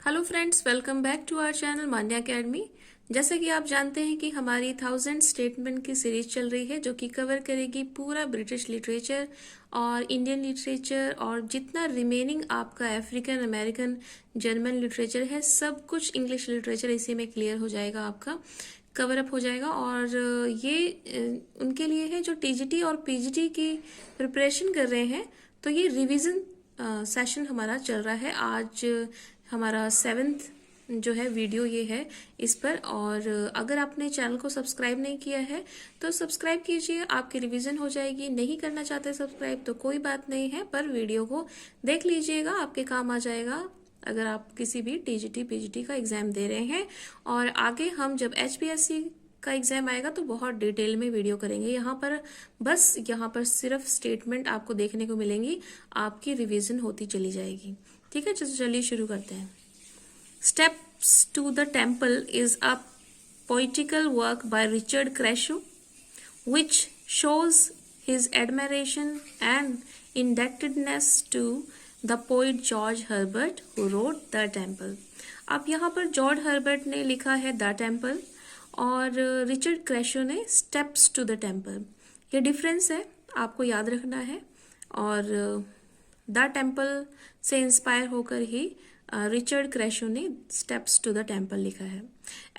Hello friends, welcome back to our channel Manya Academy. जैसे कि आप जानते हैं कि हमारी 1000 स्टेटमेंट की सीरीज चल रही है जो कि कवर करेगी पूरा ब्रिटिश लिटरेचर और इंडियन लिटरेचर और जितना रिमेनिंग आपका अफ्रीकन अमेरिकन जर्मन लिटरेचर है, सब कुछ इंग्लिश लिटरेचर इसी में क्लियर हो जाएगा, आपका कवर अप हो जाएगा। और ये उनके लिए है जो टीजीटी और पीजीटी की प्रिपरेशन कर रहे हैं। तो ये रिवीजन सेशन हमारा चल रहा है। आज हमारा 7th जो है वीडियो ये है इस पर। और अगर आपने चैनल को सब्सक्राइब नहीं किया है तो सब्सक्राइब कीजिए, आपकी रिवीजन हो जाएगी। नहीं करना चाहते सब्सक्राइब तो कोई बात नहीं है, पर वीडियो को देख लीजिएगा, आपके काम आ जाएगा अगर आप किसी भी टीजीटी पीजीटी का एग्जाम दे रहे हैं। और आगे हम जब एचपीएससी का एग्जाम आएगा तो बहुत डिटेल में वीडियो करेंगे। यहाँ पर सिर्फ स्टेटमेंट आपको देखने को मिलेंगी, आपकी रिवीजन होती चली जाएगी। ठीक है, चलिए शुरू करते हैं। Steps to the temple is a poetical work by Richard Crashaw which shows his admiration and indebtedness to the poet George Herbert who wrote The Temple। अब यहाँ पर जॉर्ज हर्बर्ट ने लिखा है द टेम्पल और रिचर्ड क्रैशो ने steps to the temple. ये difference है, आपको याद रखना है। और द टेम्पल से इंस्पायर होकर ही रिचर्ड क्रैशो ने स्टेप्स टू द टेम्पल लिखा है।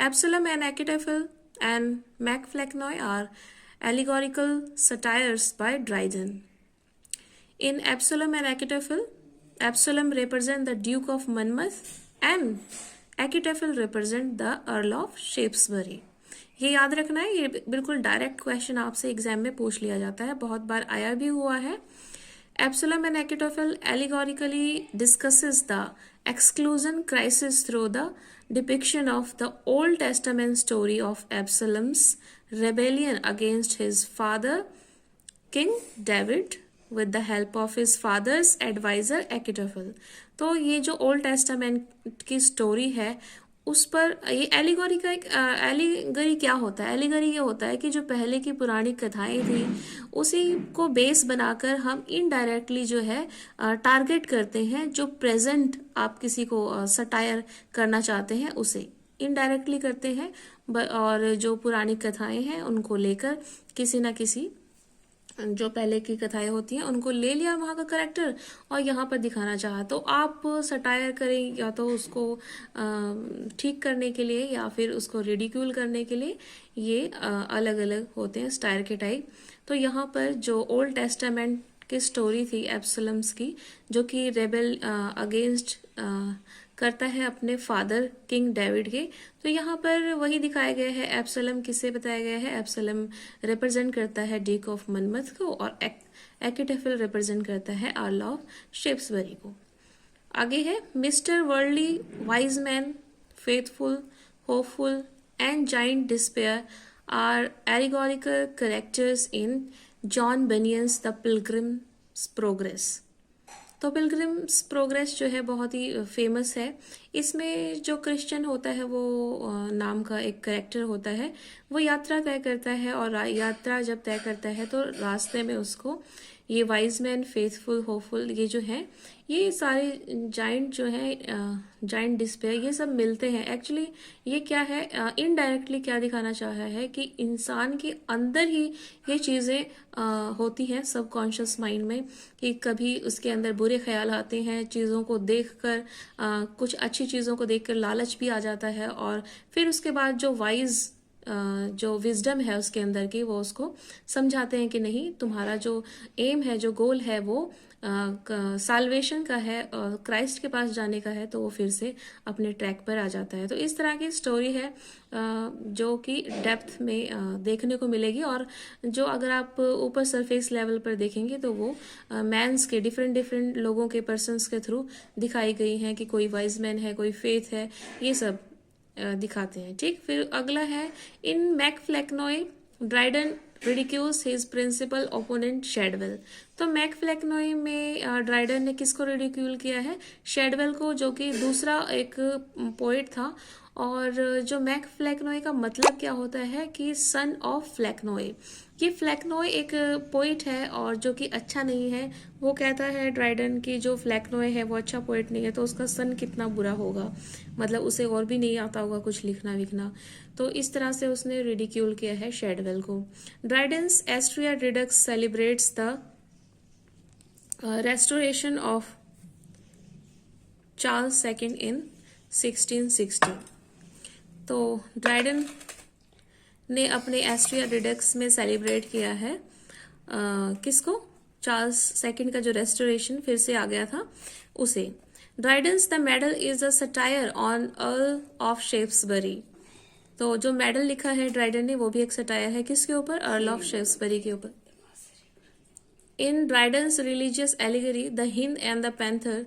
Absalom and Achitophel and MacFlecknoe are allegorical satires by Dryden। In Absalom and Achitophel, Absalom represent the Duke of Monmouth and Achitophel represent the Earl of Shaftesbury। ये याद रखना है, ये बिल्कुल direct question आपसे exam में पूछ लिया जाता है, बहुत बार आया भी हुआ है। Absalom and Achitophel allegorically discusses the exclusion crisis through the depiction of the Old Testament story of Absalom's rebellion against his father King David with the help of his father's advisor Achitophel। तो ये जो old testament की story है उस पर ये allegory का एक एलिगरी क्या होता है? एलिगरी ये होता है कि जो पहले की पुरानी कथाएं थी उसी को बेस बनाकर हम इनडायरेक्टली जो है टारगेट करते हैं, जो प्रेजेंट आप किसी को सटायर करना चाहते हैं उसे इनडायरेक्टली करते हैं। और जो पुरानी कथाएं हैं उनको लेकर किसी ना किसी जो पहले की कथाएं होती हैं उनको ले लिया वहाँ का करेक्टर और यहाँ पर दिखाना चाहा, तो आप सटायर करें या तो उसको ठीक करने के लिए या फिर उसको रिडिक्यूल करने के लिए। ये अलग अलग होते हैं स्टायर के टाइप। तो यहाँ पर जो ओल्ड टेस्टामेंट की स्टोरी थी एब्सलम्स की, जो कि रेबल अगेंस्ट करता है अपने फादर किंग डेविड के, तो यहाँ पर वही दिखाया गया है। एब्सलम किसे बताया गया है? एब्सलम रिप्रेजेंट करता है ड्यूक ऑफ मनमथ को और एकिटोफेल रिप्रेजेंट करता है अर्ल ऑफ शेफ्सबरी को। आगे है mister worldly, wise man, faithful, hopeful and giant despair are allegorical characters in John Bunyan's the pilgrim's progress. तो पिलग्रिम्स प्रोग्रेस जो है बहुत ही फेमस है। इसमें जो क्रिश्चियन होता है वो नाम का एक कैरेक्टर होता है, वो यात्रा तय करता है और यात्रा जब तय करता है तो रास्ते में उसको ये वाइज मैन, फेथफुल, होपफुल, ये जो है ये सारे जाइंट जो है जाइंट डिस्पेयर, ये सब मिलते हैं। एक्चुअली ये क्या है, इनडायरेक्टली क्या दिखाना चाहा है कि इंसान के अंदर ही ये चीज़ें होती हैं सबकॉन्शियस माइंड में, कि कभी उसके अंदर बुरे ख्याल आते हैं, चीज़ों को देखकर कुछ अच्छी चीज़ों को देखकर लालच भी आ जाता है, और फिर उसके बाद जो वाइज जो विजडम है उसके अंदर की, वो उसको समझाते हैं कि नहीं, तुम्हारा जो एम है, जो गोल है वो साल्वेशन का है, क्राइस्ट के पास जाने का है, तो वो फिर से अपने ट्रैक पर आ जाता है। तो इस तरह की स्टोरी है जो कि डेप्थ में देखने को मिलेगी। और जो अगर आप ऊपर सरफेस लेवल पर देखेंगे तो वो मैंस के डिफरेंट लोगों के पर्सन्स के थ्रू दिखाई गई हैं, कि कोई वाइज मैन है, कोई फेथ है, ये सब दिखाते हैं। ठीक, फिर अगला है in MacFlecknoe Dryden ridicules his principal opponent Shadwell. तो मैकफ्लेक्नॉय में ड्राइडन ने किसको रिडिक्यूल किया है? शेडवेल को, जो कि दूसरा एक पोएट था। और जो मैकफ्लेक्नॉय का मतलब क्या होता है कि सन ऑफ फ्लेक्नॉय, ये फ्लैक्नोय एक पोइट है और जो कि अच्छा नहीं है। वो कहता है ड्राइडन की जो फ्लैक्नोय है वो अच्छा पोइट नहीं है, तो उसका सन कितना बुरा होगा, मतलब उसे और भी नहीं आता होगा कुछ लिखना विखना। तो इस तरह से उसने रिडिक्यूल किया है शेडवेल को। Dryden's Astria Redux celebrates the restoration of Charles second in 1660। तो ड्राइडन ने अपने एस्ट्रिया रिडक्स में सेलिब्रेट किया है किसको, चार्ल्स सेकेंड का जो रेस्टोरेशन फिर से आ गया था उसे। Dryden's the medal is a satire on earl of Shaftesbury. तो जो मेडल लिखा है ड्राइडन ने वो भी एक सटायर है किसके ऊपर, अर्ल ऑफ शेफ्सबरी के ऊपर। In Dryden's religious allegory, the hind and the panther,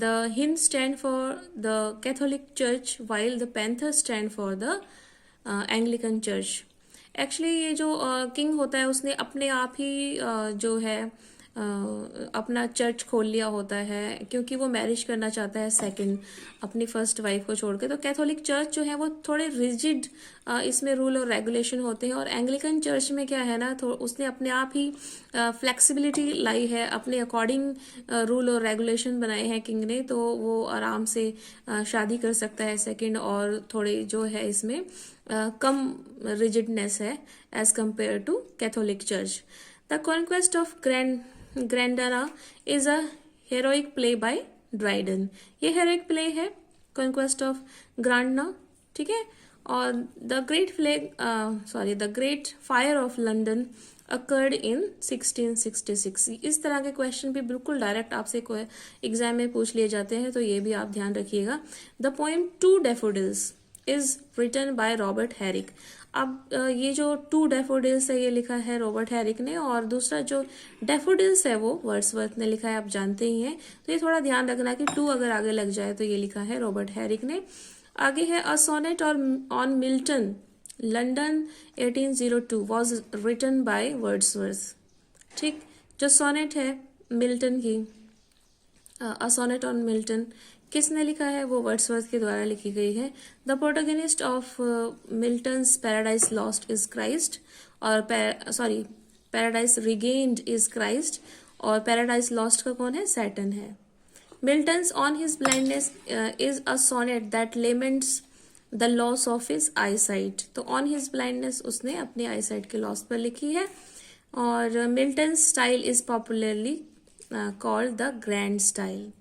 the hind stand for the Catholic Church while the panther stand for the Anglican Church. Actually ये जो किंग होता है उसने अपने आप ही जो है अपना चर्च खोल लिया होता है, क्योंकि वो मैरिज करना चाहता है सेकंड अपनी फर्स्ट वाइफ को छोड़ के। तो कैथोलिक चर्च जो है वो थोड़े रिजिड इसमें रूल और रेगुलेशन होते हैं, और एंग्लिकन चर्च में क्या है ना, तो उसने अपने आप ही फ्लेक्सिबिलिटी लाई है, अपने अकॉर्डिंग रूल और रेगुलेशन बनाए हैं किंग ने। तो वो आराम से शादी कर सकता है सेकंड, और थोड़े जो है इसमें कम रिजिडनेस है as compared to Catholic church. The conquest of Granada is a heroic play by Dryden. ये हेरोइक प्ले है कॉन्क्वेस्ट ऑफ ग्रांडना, ठीक है। और the great fire of London occurred in 1666। इस तरह के क्वेश्चन भी बिल्कुल डायरेक्ट आपसे एग्जाम में पूछ लिए जाते हैं, तो ये भी आप ध्यान रखिएगा। The poem to daffodils is written by Robert Herrick. अब ये जो टू डैफोडिल्स है ये लिखा है रॉबर्ट हैरिक ने, और दूसरा जो डैफोडिल्स है वो वर्ड्सवर्थ ने लिखा है, आप जानते ही हैं। तो ये थोड़ा ध्यान रखना कि टू अगर आगे लग जाए तो ये लिखा है रॉबर्ट हैरिक ने। आगे है a sonnet on Milton London 1802 was written by Wordsworth. ठीक, जो सोनेट है मिल्टन की, अ सोनेट ऑन मिल्टन किसने लिखा है, वो वर्ड्सवर्थ के द्वारा लिखी गई है। The protagonist of Milton's Paradise Lost is Christ, और पैराडाइज रिगेन्ड इज क्राइस्ट, और पैराडाइज लॉस्ट का कौन है, सैटन है। Milton's on his blindness is a sonnet that laments the loss of his eyesight. तो ऑन हिज ब्लाइंडनेस उसने अपने आई site के लॉस पर लिखी है। और Milton style is popularly called the grand style.